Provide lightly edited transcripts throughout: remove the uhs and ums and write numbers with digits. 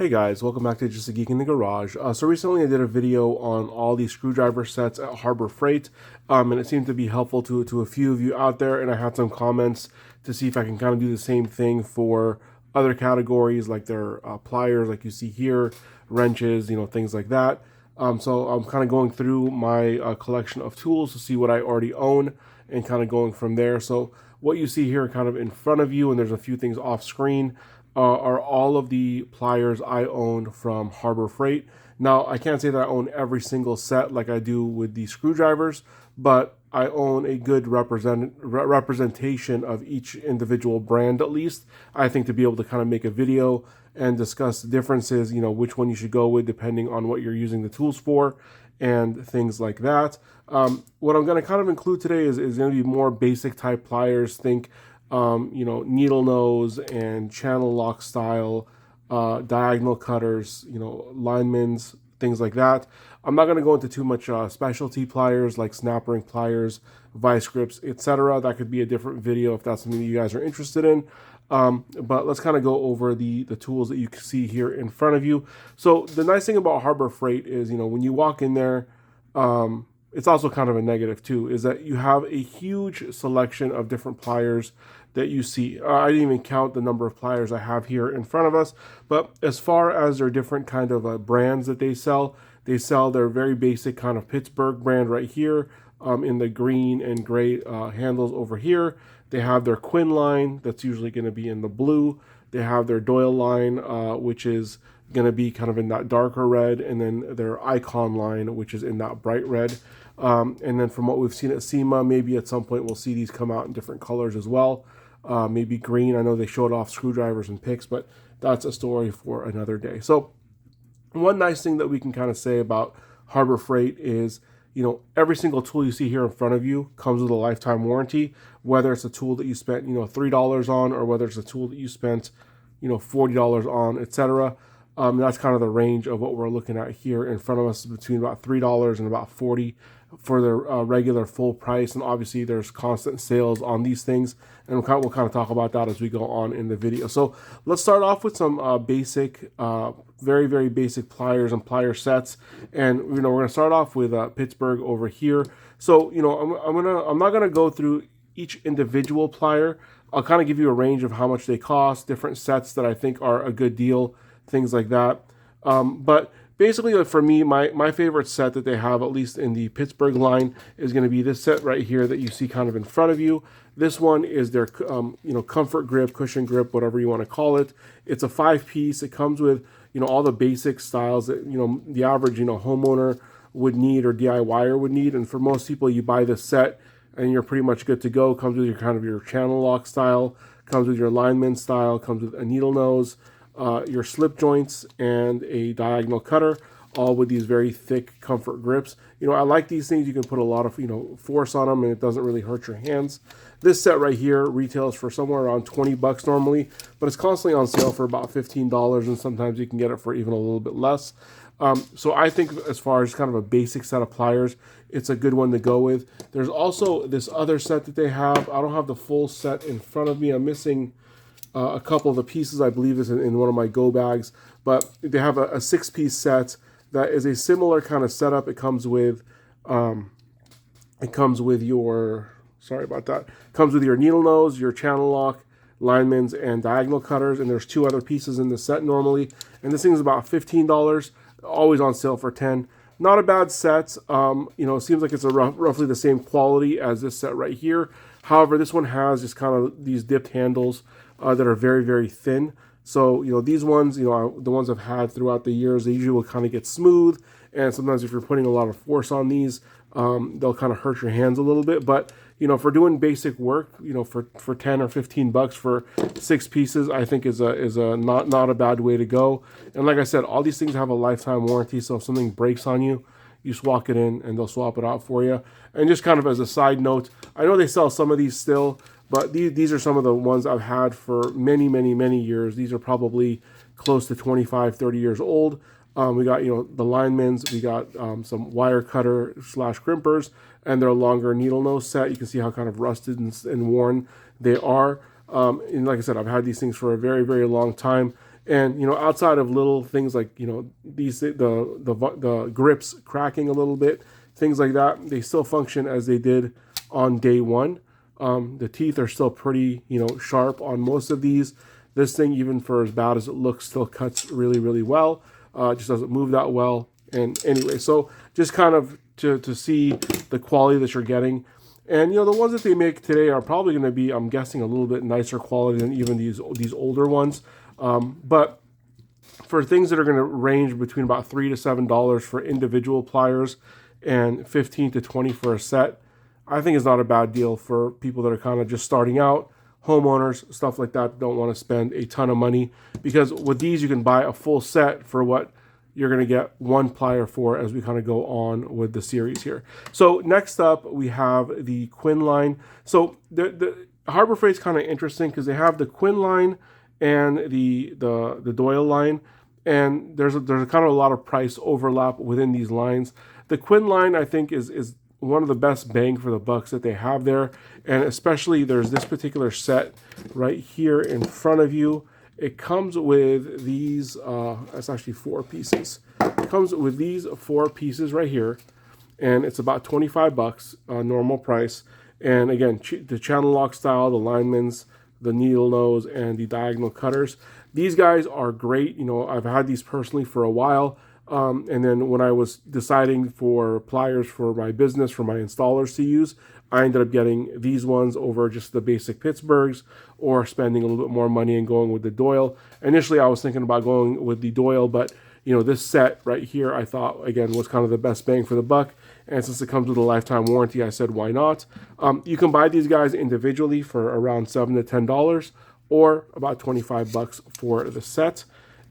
Hey guys, welcome back to Just a Geek in the Garage. So recently I did a video on all these screwdriver sets at Harbor Freight, and it seemed to be helpful to a few of you out there, and I had some comments to see if I can kind of do the same thing for other categories like their pliers, like you see here, wrenches, things like that. So I'm kind of going through my collection of tools to see what I already own and kind of going from there. So what you see here kind of in front of you, and there's a few things off screen, are all of the pliers I owned from Harbor Freight. Now, I can't say that I own every single set like I do with the screwdrivers, but I own a good representation of each individual brand at least. I think to be able to kind of make a video and discuss the differences, which one you should go with depending on what you're using the tools for and things like that. What I'm going to kind of include today is going to be more basic type pliers. Think needle nose and channel lock style, diagonal cutters, linemen's, things like that. I'm not going to go into too much specialty pliers like snap ring pliers, vice grips, etc. That could be a different video if that's something you guys are interested in. But let's kind of go over the tools that you can see here in front of you. So the nice thing about Harbor Freight is, when you walk in there, it's also kind of a negative too, is that you have a huge selection of different pliers that you see. I didn't even count the number of pliers I have here in front of us, but as far as their different kind of brands that they sell their very basic kind of Pittsburgh brand right here, in the green and gray handles over here. They have their Quinn line that's usually going to be in the blue. They have their Doyle line, which is going to be kind of in that darker red, and then their Icon line, which is in that bright red. And then from what we've seen at SEMA, maybe at some point we'll see these come out in different colors as well. Maybe green. I know they showed off screwdrivers and picks, but that's a story for another day. So one nice thing that we can kind of say about Harbor Freight is, every single tool you see here in front of you comes with a lifetime warranty, whether it's a tool that you spent, $3 on, or whether it's a tool that you spent, $40 on, etc. That's kind of the range of what we're looking at here in front of us, between about $3 and about $40 for the regular full price. And obviously there's constant sales on these things, and we'll kind of talk about that as we go on in the video. So let's start off with some basic, very, very basic pliers and plier sets. And, we're going to start off with Pittsburgh over here. So, I'm not going to go through each individual plier. I'll kind of give you a range of how much they cost, different sets that I think are a good deal, things like that. But basically, for me, my favorite set that they have, at least in the Pittsburgh line, is going to be this set right here that you see kind of in front of you. This one is their comfort grip, cushion grip, whatever you want to call it. It's a 5-piece. It comes with all the basic styles that the average homeowner would need, or DIYer would need. And for most people, you buy this set and you're pretty much good to go. It comes with your channel lock style, comes with your lineman style, comes with a needle nose, your slip joints, and a diagonal cutter, all with these very thick comfort grips. I like these things. You can put a lot of force on them and it doesn't really hurt your hands. This set right here retails for somewhere around $20 normally, but it's constantly on sale for about $15, and sometimes you can get it for even a little bit less. So I think as far as kind of a basic set of pliers, it's a good one to go with. There's also this other set that they have. I don't have the full set in front of me. I'm missing a couple of the pieces. I believe is in one of my go bags, but they have a 6-piece set that is a similar kind of setup. It comes with your, sorry about that, comes with your needle nose, your channel lock, linemen's, and diagonal cutters, and there's 2 other pieces in the set normally, and this thing is about $15, always on sale for $10. Not a bad set. It seems like it's roughly the same quality as this set right here. However, this one has just kind of these dipped handles that are very, very thin. So, these ones, the ones I've had throughout the years, they usually will kind of get smooth. And sometimes if you're putting a lot of force on these, they'll kind of hurt your hands a little bit. But, for doing basic work, for 10 or $15 for 6 pieces, I think is a not a bad way to go. And like I said, all these things have a lifetime warranty. So if something breaks on you, you just walk it in and they'll swap it out for you. And just kind of as a side note, I know they sell some of these still, but these are some of the ones I've had for many, many, many years. These are probably close to 25, 30 years old. We got, the linemen's, we got some wire cutter / crimpers, and their longer needle nose set. You can see how kind of rusted and worn they are. And like I said, I've had these things for a very, very long time. And outside of little things like these the grips cracking a little bit, things like that, they still function as they did on day one. The teeth are still pretty sharp on most of these. This thing, even for as bad as it looks, still cuts really, really well. Just doesn't move that well. And anyway, so just kind of to see the quality that you're getting. And the ones that they make today are probably going to be, I'm guessing, a little bit nicer quality than even these older ones. But for things that are going to range between about $3 to $7 for individual pliers and $15 to $20 for a set, I think is not a bad deal for people that are kind of just starting out, homeowners, stuff like that, don't want to spend a ton of money. Because with these, you can buy a full set for what you're going to get one plier for as we kind of go on with the series here. So next up, we have the Quinn line. So the Harbor Freight's kind of interesting because they have the Quinn line and the Doyle line, and there's kind of a lot of price overlap within these lines. The Quinn line, I think, is one of the best bang for the bucks that they have there, and especially there's this particular set right here in front of you. It comes with these, it's actually 4 pieces. It comes with these 4 pieces right here, and it's about 25 bucks, normal price. And again, the channel lock style, the linemen's, the needle nose, and the diagonal cutters. These guys are great. I've had these personally for a while. And then when I was deciding for pliers for my business, for my installers to use, I ended up getting these ones over just the basic Pittsburghs, or spending a little bit more money and going with the Doyle. Initially, I was thinking about going with the Doyle, but this set right here, I thought, again, was kind of the best bang for the buck. And since it comes with a lifetime warranty, I said, why not? You can buy these guys individually for around $7 to $10, or about 25 bucks for the set.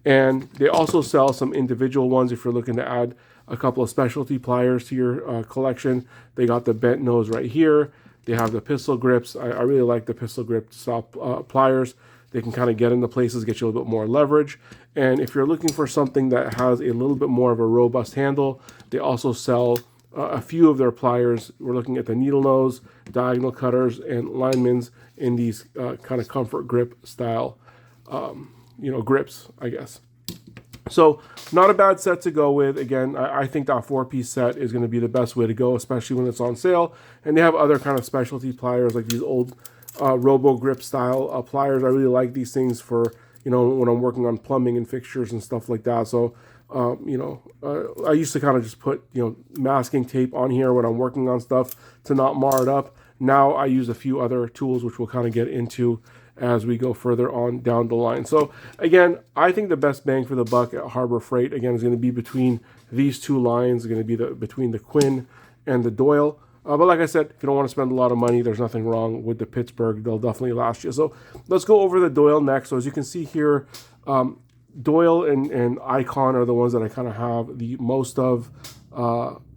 And they also sell some individual ones if you're looking to add a couple of specialty pliers to your collection. They got the bent nose right here. They have the pistol grips. I really like the pistol grip style pliers. They can kind of get into places, get you a little bit more leverage. And if you're looking for something that has a little bit more of a robust handle, they also sell a few of their pliers. We're looking at the needle nose, diagonal cutters, and linemen's in these kind of comfort grip style grips, I guess. So not a bad set to go with. Again, I think that 4-piece set is going to be the best way to go, especially when it's on sale. And they have other kind of specialty pliers, like these old Robo grip style pliers. I really like these things for, when I'm working on plumbing and fixtures and stuff like that. So, I used to kind of just put, masking tape on here when I'm working on stuff to not mar it up. Now I use a few other tools, which we'll kind of get into as we go further on down the line. So again, I think the best bang for the buck at Harbor Freight, again, is going to be between these two lines. It's going to be between the Quinn and the Doyle. But like I said, if you don't want to spend a lot of money, there's nothing wrong with the Pittsburgh. They'll definitely last you. So let's go over the Doyle next. So as you can see here, Doyle and Icon are the ones that I kind of have the most of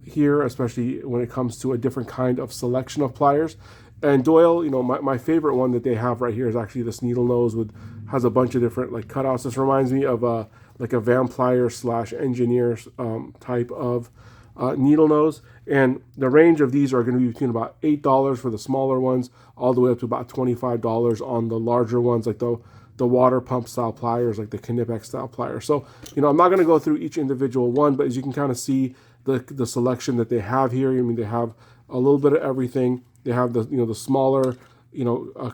here, especially when it comes to a different kind of selection of pliers. And Doyle, my favorite one that they have right here is actually this needle nose has a bunch of different cutouts. This reminds me of a vampire / engineer type of needle nose. And the range of these are going to be between about $8 for the smaller ones, all the way up to about $25 on the larger ones, like the water pump style pliers, like the Knipex style pliers. So, I'm not going to go through each individual one, but as you can kind of see the selection that they have here, they have a little bit of everything. They have the smaller,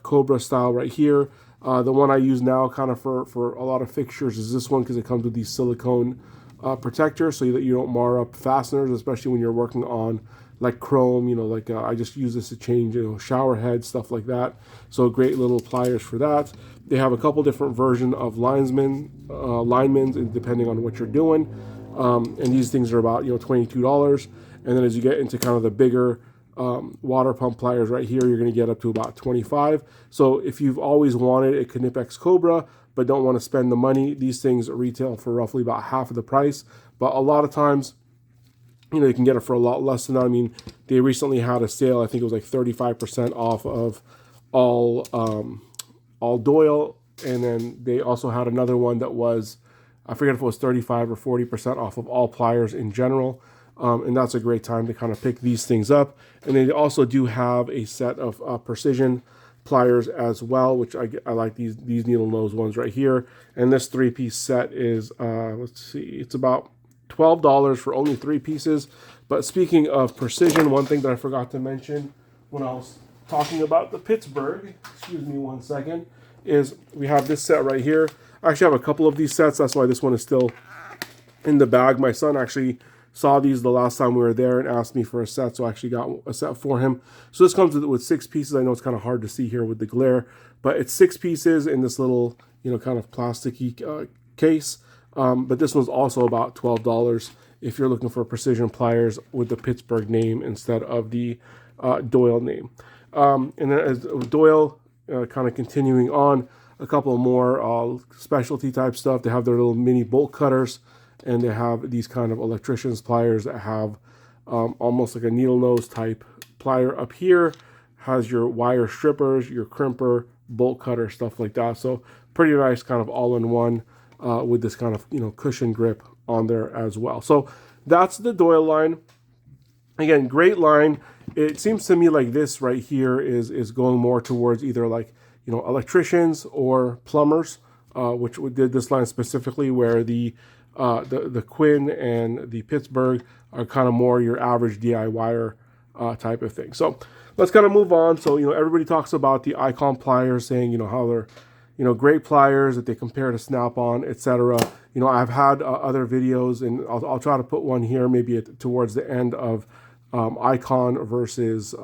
Cobra style right here. The one I use now kind of for a lot of fixtures is this one, because it comes with these silicone protectors so that you don't mar up fasteners, especially when you're working on chrome, I just use this to change, shower heads, stuff like that. So great little pliers for that. They have a couple different versions of linemen's, depending on what you're doing. And these things are about, $22. And then as you get into kind of the bigger water pump pliers right here, you're going to get up to about $25. So if you've always wanted a Knipex Cobra but don't want to spend the money, these things retail for roughly about half of the price. But a lot of times, you can get it for a lot less than that. They recently had a sale. I think it was 35% off of all Doyle, and then they also had another one that was, I forget if it was 35 or 40% off of all pliers in general. And that's a great time to kind of pick these things up. And they also do have a set of precision pliers as well, which I like these needle nose ones right here. And this 3-piece set is, let's see, it's about $12 for only 3 pieces. But speaking of precision, one thing that I forgot to mention when I was talking about the Pittsburgh, excuse me one second, is we have this set right here. I actually have a couple of these sets. That's why this one is still in the bag. My son actually saw these the last time we were there and asked me for a set, so I actually got a set for him. So this comes with 6 pieces. I know it's kind of hard to see here with the glare, but it's 6 pieces in this little, kind of plasticky case. But this one's also about $12 if you're looking for precision pliers with the Pittsburgh name instead of the Doyle name. And then as Doyle, kind of continuing on, a couple more specialty type stuff. They have their little mini bolt cutters, and they have these kind of electrician's pliers that have almost like a needle nose type plier up here. Has your wire strippers, your crimper, bolt cutter, stuff like that. So pretty nice kind of all-in-one with this kind of cushion grip on there as well. So that's the Doyle line. Again, great line. It seems to me like this right here is going more towards either like electricians or plumbers, which did this line specifically, where the Quinn and the Pittsburgh are kind of more your average DIYer type of thing. So let's kind of move on. So everybody talks about the Icon pliers, saying how they're great pliers that they compare to Snap-on, etc. I've had other videos, and I'll try to put one here maybe towards the end of Icon versus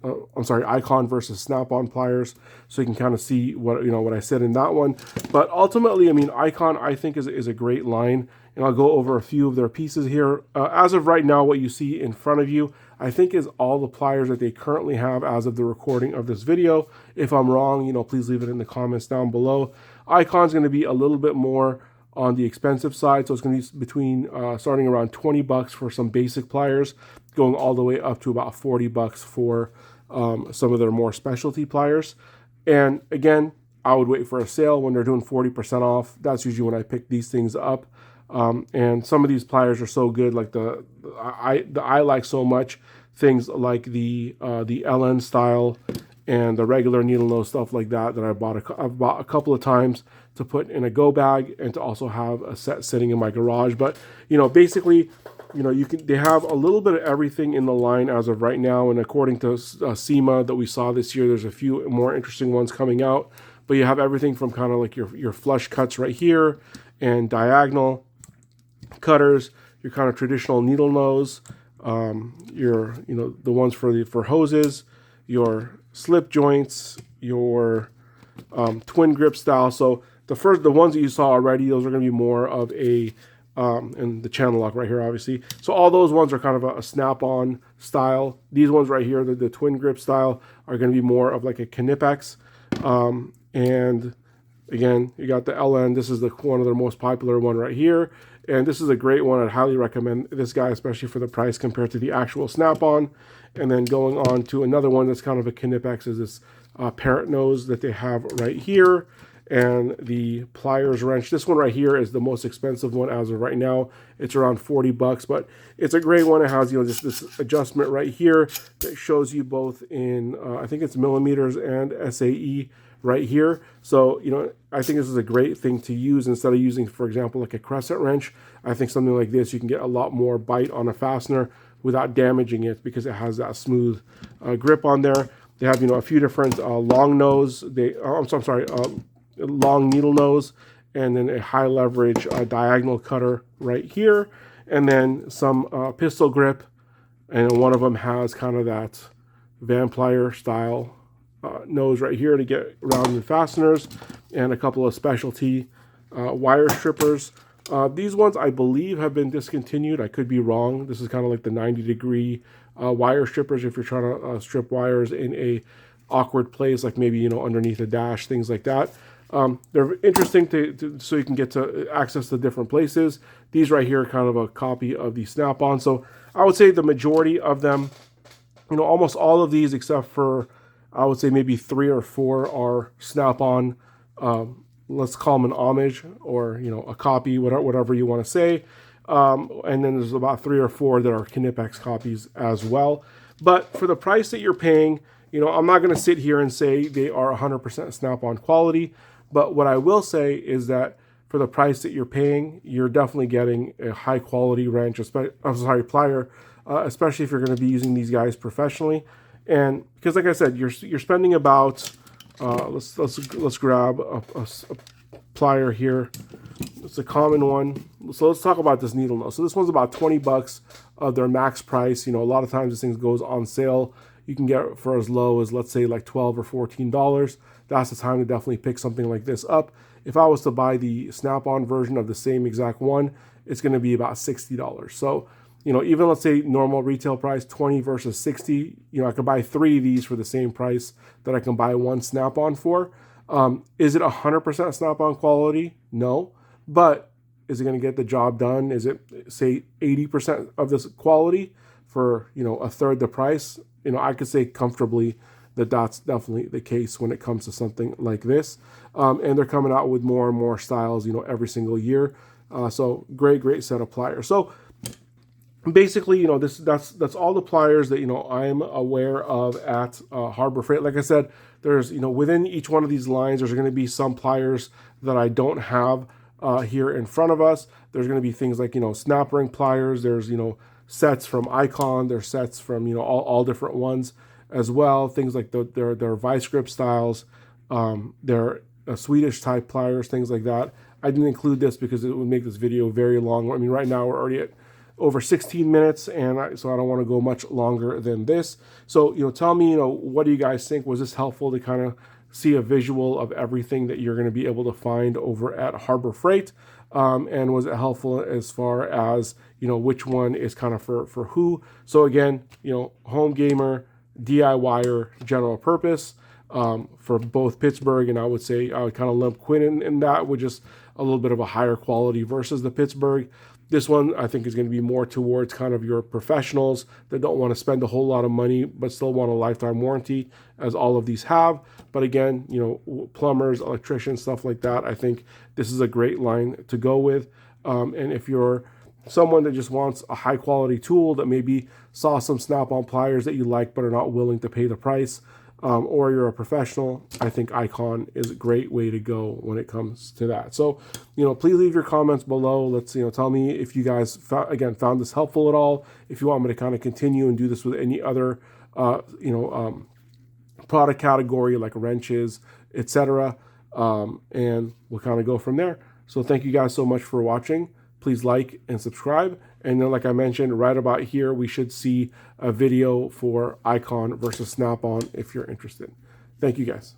Icon versus Snap-on pliers, so you can kind of see what I said in that one. But ultimately, I mean, Icon I think is a great line, and I'll go over a few of their pieces here. As of right now, what you see in front of you, I think is all the pliers that they currently have as of the recording of this video. If I'm wrong, please leave it in the comments down below. Icon's going to be a little bit more on the expensive side, so it's going to be between starting around $20 for some basic pliers, going all the way up to about $40 for some of their more specialty pliers. And again, I would wait for a sale when they're doing 40% off. That's usually when I pick these things up. And some of these pliers are so good, like I like so much things like the LN style and the regular needle nose stuff like that I've bought a couple of times to put in a go bag and to also have a set sitting in my garage. But basically, they have a little bit of everything in the line as of right now. And according to SEMA that we saw this year, there's a few more interesting ones coming out. But you have everything from kind of like your flush cuts right here, and diagonal cutters, your kind of traditional needle nose, your the ones for hoses, your slip joints, your twin grip style. So the ones that you saw already, those are going to be more of a and the channel lock right here, obviously. So all those ones are kind of a Snap-on style. These ones right here, the twin grip style, are going to be more of like a Knipex. And again, you got the LN. This is one of their most popular one right here. And this is a great one. I'd highly recommend this guy, especially for the price compared to the actual Snap-on. And then going on to another one that's kind of a Knipex is this parrot nose that they have right here. And the Pliers wrench. This one right here is the most expensive one as of right now. It's around $40, but it's a great one. It has just this adjustment right here that shows you both in I think it's millimeters and SAE right here. So I think this is a great thing to use instead of using, for example, like a Crescent wrench. I think something like this, you can get a lot more bite on a fastener without damaging it because it has that smooth grip on there. They have a few different long nose. Long needle nose, and then a high leverage diagonal cutter right here, and then some pistol grip, and one of them has kind of that Van Plier style nose right here to get around the fasteners, and a couple of specialty wire strippers. These ones I believe have been discontinued. I could be wrong. This is kind of like the 90-degree wire strippers if you're trying to strip wires in a awkward place, like maybe underneath a dash, things like that. They're interesting so you can get to access to different places. These right here are kind of a copy of the Snap-on. So I would say the majority of them, almost all of these except for, I would say maybe 3 or 4 are Snap-on. Let's call them an homage or, a copy, whatever you want to say. And then there's about 3 or 4 that are Knipex copies as well. But for the price that you're paying, you know, I'm not going to sit here and say they are 100% Snap-on quality, but what I will say is that for the price that you're paying, you're definitely getting a high quality wrench, plier, especially if you're going to be using these guys professionally. And because, like I said, you're spending about let's grab a plier here. It's a common one. So let's talk about this needle nose. So this one's about 20 bucks of their max price. You know, a lot of times this thing goes on sale. You can get for as low as, let's say, like $12 or $14. That's the time to definitely pick something like this up. If I was to buy the Snap-on version of the same exact one, it's going to be about $60. So, you know, even let's say normal retail price, 20 versus 60, you know, I could buy 3 of these for the same price that I can buy one Snap-on for. Is it 100% Snap-on quality? No. But is it going to get the job done? Is it, say, 80% of this quality for, you know, a third the price? You know, I could say comfortably that that's definitely the case when it comes to something like this. And they're coming out with more and more styles, you know, every single year. So great set of pliers. So basically, you know, that's all the pliers that, you know, I'm aware of at Harbor Freight. Like I said, there's, you know, within each one of these lines, there's going to be some pliers that I don't have here in front of us. There's going to be things like, you know, snap ring pliers. There's, you know, sets from Icon. There's sets from, you know, all different ones as well. Things like their vice grip styles, their Swedish type pliers, things like that. I didn't include this because it would make this video very long. I mean, right now we're already at over 16 minutes, and so I don't want to go much longer than this. So, you know, tell me, you know, what do you guys think? Was this helpful to kind of see a visual of everything that you're going to be able to find over at Harbor Freight? And was it helpful as far as, you know, which one is kind of for who? So again, you know, home gamer, DIYer, general purpose, for both Pittsburgh, and I would say I would kind of lump Quinn in that with just a little bit of a higher quality versus the Pittsburgh. This one, I think, is going to be more towards kind of your professionals that don't want to spend a whole lot of money but still want a lifetime warranty, as all of these have. But again, you know, plumbers, electricians, stuff like that, I think this is a great line to go with. And if you're someone that just wants a high-quality tool that maybe saw some Snap-on pliers that you like but are not willing to pay the price, or you're a professional, I think Icon is a great way to go when it comes to that. So, you know, please leave your comments below. Let's, you know, tell me if you guys found this helpful at all. If you want me to kind of continue and do this with any other, product category like wrenches, etc. And we'll kind of go from there. So thank you guys so much for watching. Please like and subscribe. And then, like I mentioned, right about here, we should see a video for Icon versus Snap-on if you're interested. Thank you guys.